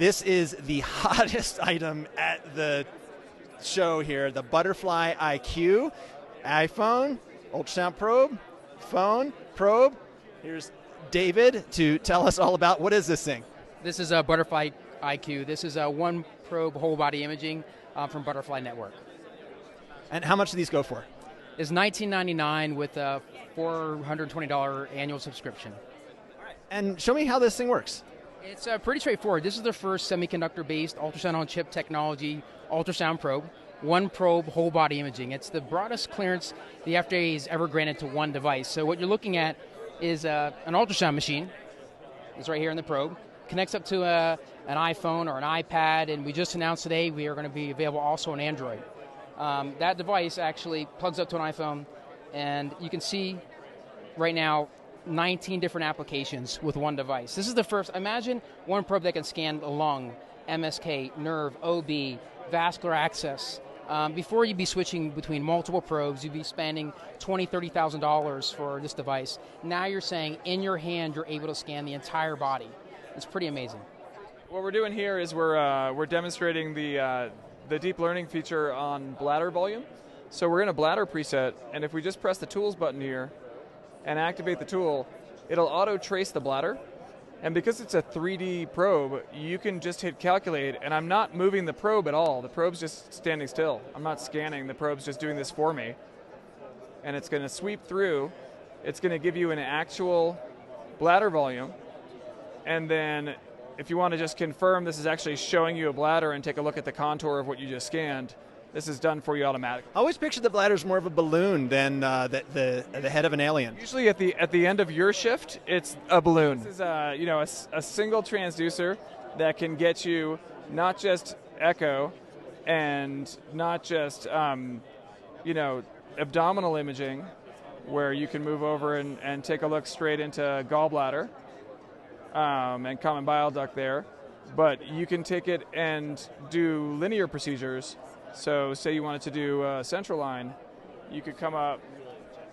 This is the hottest item at the show here, the Butterfly IQ, iPhone, ultrasound probe, phone, probe. Here's David to tell us all about what is this thing. This is a Butterfly IQ. This is a one probe whole body imaging from Butterfly Network. And how much do these go for? It's $19.99 with a $420 annual subscription. And show me how this thing works. It's pretty straightforward. This is the first semiconductor-based ultrasound-on-chip technology ultrasound probe. One probe, whole body imaging. It's the broadest clearance the FDA has ever granted to one device. So what you're looking at is an ultrasound machine. It's right here in the probe. Connects up to an iPhone or an iPad, and we just announced today we are going to be available also on Android. That device actually plugs up to an iPhone, and you can see right now 19 different applications with one device. This is the first. Imagine one probe that can scan the lung, MSK, nerve, OB, vascular access. Before you'd be switching between multiple probes, you'd be spending $20,000, $30,000 for this device. Now you're saying in your hand you're able to scan the entire body. It's pretty amazing. What we're doing here is we're demonstrating the deep learning feature on bladder volume. So we're in a bladder preset, and if we just press the tools button here and activate the tool, it'll auto-trace the bladder. And because it's a 3D probe, you can just hit calculate, and I'm not moving the probe at all. The probe's just standing still. I'm not scanning, the probe's just doing this for me. And it's going to sweep through. It's going to give you an actual bladder volume. And then if you want to just confirm this is actually showing you a bladder and take a look at the contour of what you just scanned, this is done for you automatically. I always pictured the bladder as more of a balloon than the head of an alien. Usually at the end of your shift, it's a balloon. This is a single transducer that can get you not just echo and not just abdominal imaging, where you can move over and take a look straight into gallbladder and common bile duct there, but you can take it and do linear procedures. So say you wanted to do a central line, you could come up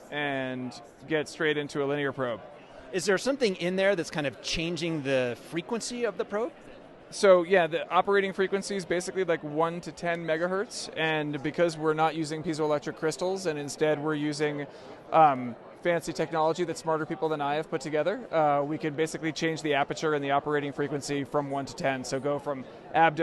and get straight into a linear probe. Is there something in there that's kind of changing the frequency of the probe? So yeah, the operating frequency is basically like 1 to 10 megahertz, and because we're not using piezoelectric crystals and instead we're using fancy technology that smarter people than I have put together, we can basically change the aperture and the operating frequency from 1 to 10. So go from abdo